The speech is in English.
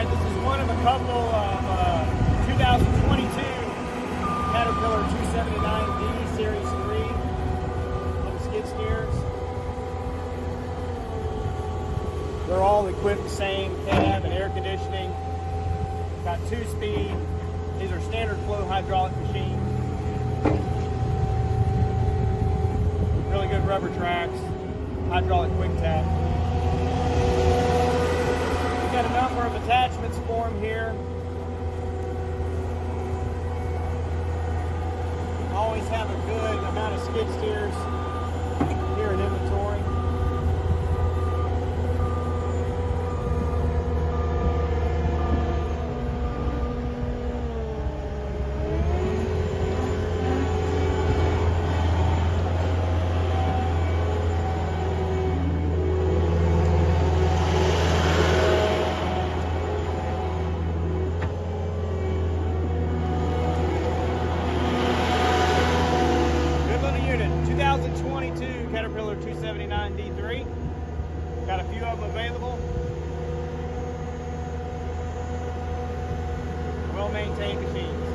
Alright, this is one of a couple of 2022 Caterpillar 279D Series 3 of skid steers. They're all equipped the same cab and air conditioning. Got 2-speed. These are standard flow hydraulic machines. Really good rubber tracks, hydraulic quick tap. We've got a number of attachments for them here. Always have a good amount of skid steers here in inventory. Unit 2022 Caterpillar 279D3. Got a few of them available. Well-maintained machines.